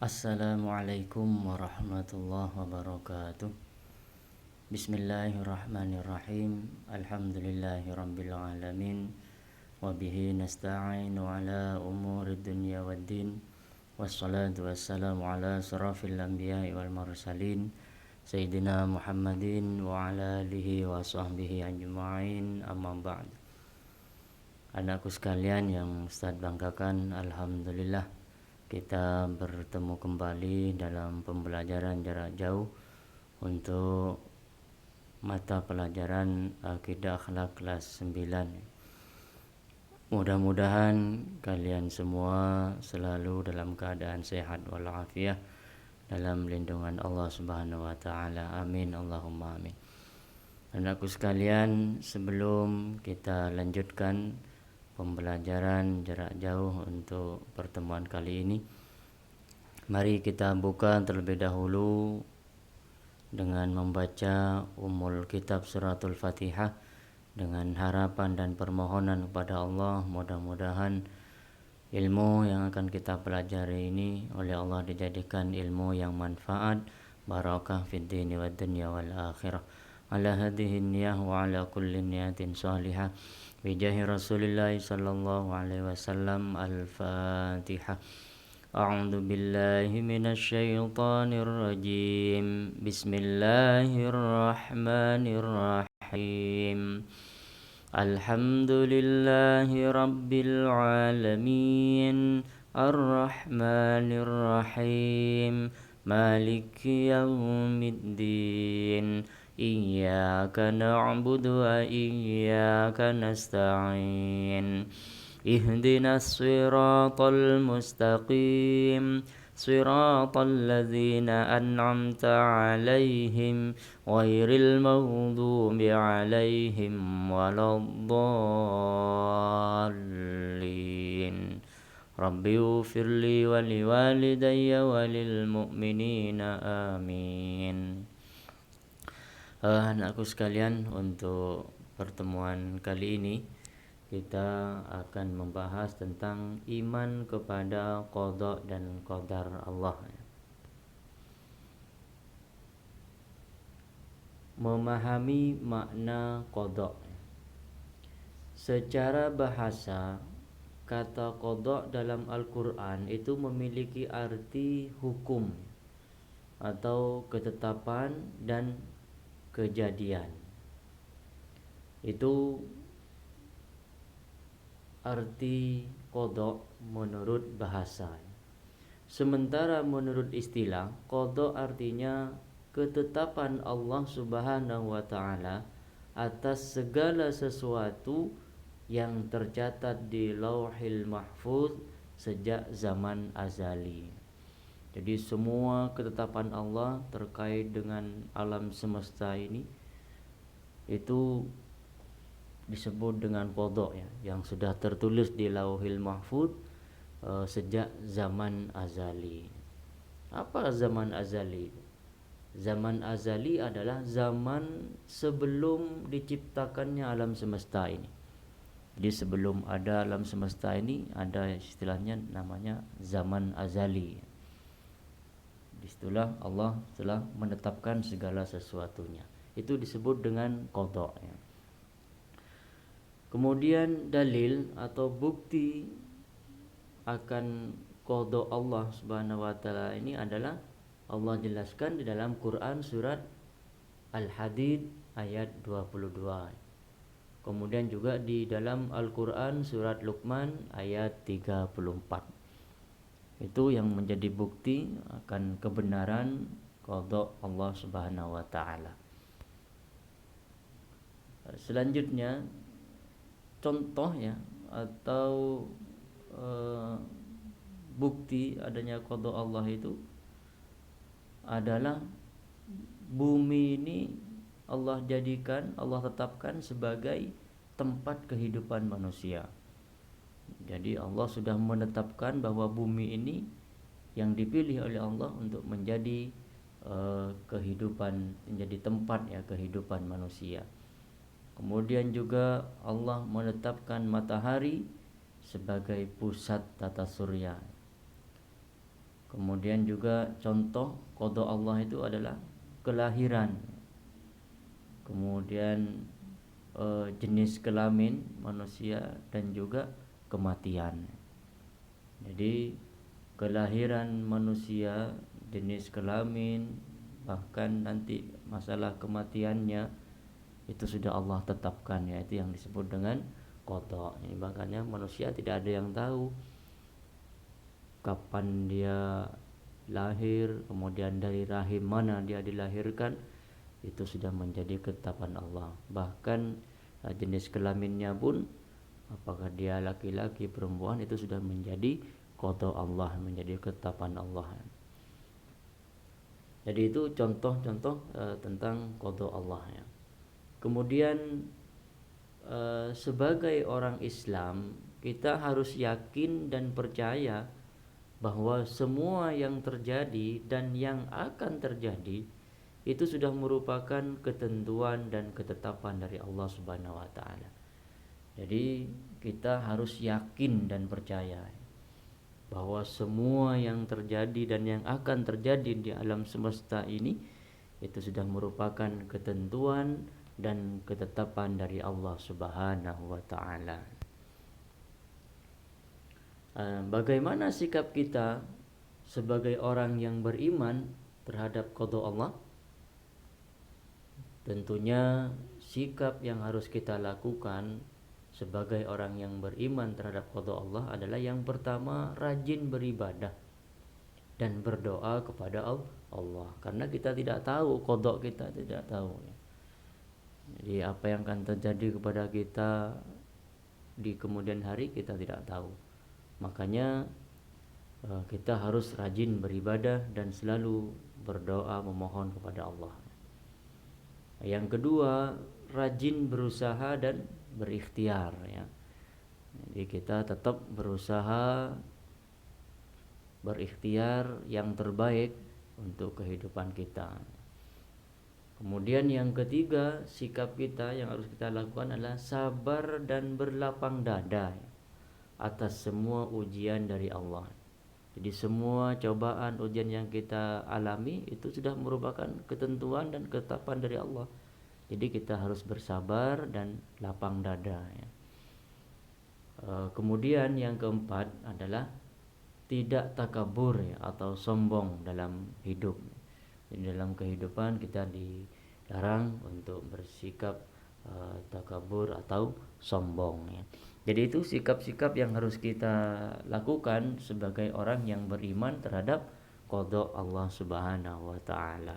Assalamualaikum warahmatullahi wabarakatuh. Bismillahirrahmanirrahim. Alhamdulillahirabbil alamin. Wa bihi nasta'inu ala umuri dunya waddin. Wassalatu wassalamu ala asrafil anbiya'i wal mursalin Sayyidina Muhammadin wa ala alihi wa sahbihi ajma'in, amma ba'd. Anakku sekalian yang Ustaz banggakan, alhamdulillah kita bertemu kembali dalam pembelajaran jarak jauh untuk mata pelajaran Akidah Akhlak kelas 9. Mudah-mudahan kalian semua selalu dalam keadaan sehat walafiat dalam lindungan Allah Subhanahu wa taala. Amin Allahumma amin. Anakku sekalian, sebelum kita lanjutkan pembelajaran jarak jauh untuk pertemuan kali ini, mari kita buka terlebih dahulu dengan membaca Ummul Kitab Suratul Fatihah dengan harapan dan permohonan kepada Allah, mudah-mudahan ilmu yang akan kita pelajari ini oleh Allah dijadikan ilmu yang manfaat, barakah fid dini wad dunya wal akhirah. Ala hadhihi niyyah wa ala kulli niyatin salihah bijahi Rasulillah sallallahu alaihi wasallam. Al-Fatihah. A'udzu billahi minasy syaithanir rajim. Bismillahirrahmanirrahim. Alhamdulillahi rabbil alamin. Ar-Rahmanir Rahim. Maliki yaumiddin. Iyyaka na'budu wa iyyaka nasta'in. Ihdinas siratal mustaqim. Siratal ladzina an'amta 'alaihim ghairil maghdubi 'alaihim waladdallin. Rabbi ighfirli wa liwalidayya wa lil mu'minina amin. Anakku sekalian, untuk pertemuan kali ini kita akan membahas tentang iman kepada qada dan qadar Allah. Memahami makna qada. Secara bahasa, kata qada dalam Al-Quran itu memiliki arti hukum atau ketetapan dan kejadian. Itu arti qada menurut bahasa. Sementara menurut istilah, qada artinya ketetapan Allah Subhanahu wa taala atas segala sesuatu yang tercatat di Lauhil Mahfuz sejak zaman azali. Jadi semua ketetapan Allah terkait dengan alam semesta ini itu disebut dengan qada ya, yang sudah tertulis di Lauhil Mahfuz sejak zaman azali. Apa zaman azali? Zaman azali adalah zaman sebelum diciptakannya alam semesta ini. Jadi sebelum ada alam semesta ini, ada istilahnya namanya zaman azali. Disitulah Allah telah menetapkan segala sesuatunya. Itu disebut dengan qada ya. Kemudian dalil atau bukti akan qada Allah Subhanahu wa taala ini adalah Allah jelaskan di dalam Quran surat Al-Hadid ayat 22. Kemudian juga di dalam Al-Quran surat Luqman ayat 34. Itu yang menjadi bukti akan kebenaran qada Allah Subhanahu wa taala. Selanjutnya, contoh ya atau bukti adanya qada Allah itu adalah bumi ini Allah jadikan, Allah tetapkan sebagai tempat kehidupan manusia. Jadi Allah sudah menetapkan bahwa bumi ini yang dipilih oleh Allah untuk menjadi kehidupan, menjadi tempat ya kehidupan manusia. Kemudian juga Allah menetapkan matahari sebagai pusat tata surya. Kemudian juga contoh qada Allah itu adalah kelahiran. Kemudian jenis kelamin manusia dan juga kematian. Jadi kelahiran manusia, jenis kelamin, bahkan nanti masalah kematiannya itu sudah Allah tetapkan, yaitu yang disebut dengan qada. Ini makanya manusia tidak ada yang tahu kapan dia lahir, kemudian dari rahim mana dia dilahirkan, itu sudah menjadi ketetapan Allah. Bahkan jenis kelaminnya pun, apakah dia laki-laki perempuan, itu sudah menjadi qada Allah, menjadi ketetapan Allah. Jadi itu contoh-contoh tentang qada Allah ya. Kemudian sebagai orang Islam kita harus yakin dan percaya bahwa semua yang terjadi dan yang akan terjadi itu sudah merupakan ketentuan dan ketetapan dari Allah Subhanahu wa taala. Jadi kita harus yakin dan percaya bahwa semua yang terjadi dan yang akan terjadi di alam semesta ini itu sudah merupakan ketentuan dan ketetapan dari Allah Subhanahu wa taala. Bagaimana sikap kita sebagai orang yang beriman terhadap qada Allah? Tentunya sikap yang harus kita lakukan sebagai orang yang beriman terhadap qada Allah adalah yang pertama, rajin beribadah dan berdoa kepada Allah, karena kita tidak tahu qada, kita tidak tahu. Jadi apa yang akan terjadi kepada kita di kemudian hari kita tidak tahu. Makanya kita harus rajin beribadah dan selalu berdoa memohon kepada Allah. Yang kedua, rajin berusaha dan berikhtiar ya. Jadi kita tetap berusaha berikhtiar yang terbaik untuk kehidupan kita. Kemudian yang ketiga, sikap kita yang harus kita lakukan adalah sabar dan berlapang dada atas semua ujian dari Allah. Jadi semua cobaan, ujian yang kita alami itu sudah merupakan ketentuan dan ketetapan dari Allah. Jadi kita harus bersabar dan lapang dada ya. Kemudian yang keempat adalah tidak takabur ya, atau sombong dalam hidup. Jadi dalam kehidupan kita dilarang untuk bersikap takabur atau sombong ya. Jadi itu sikap-sikap yang harus kita lakukan sebagai orang yang beriman terhadap qada Allah Subhanahu wa taala.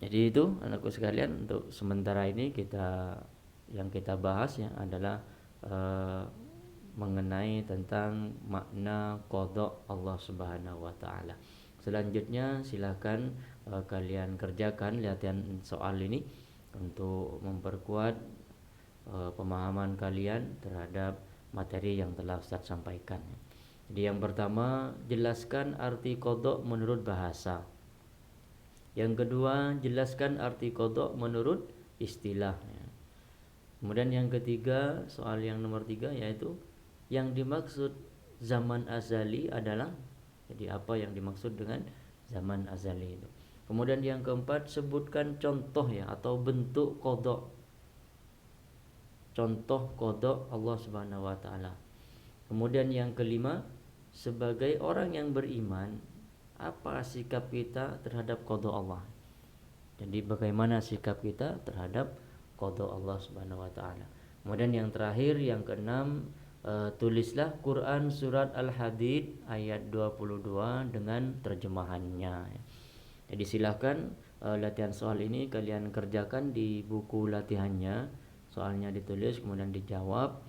Jadi itu anakku sekalian, untuk sementara ini yang kita bahas ya adalah mengenai tentang makna qada Allah Subhanahu wa taala. Selanjutnya silakan kalian kerjakan latihan soal ini untuk memperkuat pemahaman kalian terhadap materi yang telah Ustaz sampaikan. Jadi yang pertama, jelaskan arti qada menurut bahasa. Yang kedua, jelaskan arti qada menurut istilah. Kemudian yang ketiga, soal yang nomor 3, yaitu yang dimaksud zaman azali adalah, jadi apa yang dimaksud dengan zaman azali itu. Kemudian yang keempat, sebutkan contoh ya atau bentuk qada. Contoh qada Allah Subhanahu wa taala. Kemudian yang kelima, sebagai orang yang beriman, apa sikap kita terhadap qada Allah? Jadi bagaimana sikap kita terhadap qada Allah Subhanahu wa taala? Kemudian yang terakhir, yang keenam, tulislah Quran surat Al-Hadid ayat 22 dengan terjemahannya. Jadi silakan latihan soal ini kalian kerjakan di buku latihannya. Soalnya ditulis kemudian dijawab.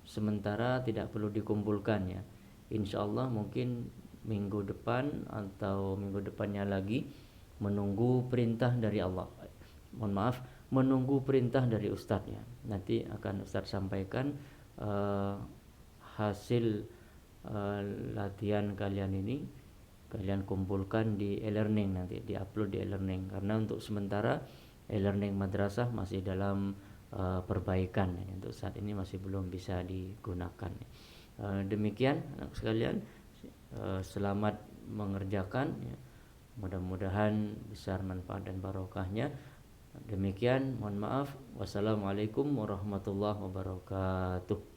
Sementara tidak perlu dikumpulkan ya. Insyaallah mungkin minggu depan atau minggu depannya lagi menunggu perintah dari Allah. Menunggu perintah dari Ustadz ya. Nanti akan Ustadz sampaikan hasil latihan kalian ini kalian kumpulkan di e-learning, nanti diupload di e-learning, karena untuk sementara e-learning madrasah masih dalam perbaikan ya. Untuk saat ini masih belum bisa digunakan. Demikian anak sekalian, selamat mengerjakan ya. Mudah-mudahan besar manfaat dan barokahnya. Demikian, mohon maaf. Wassalamualaikum warahmatullahi wabarakatuh.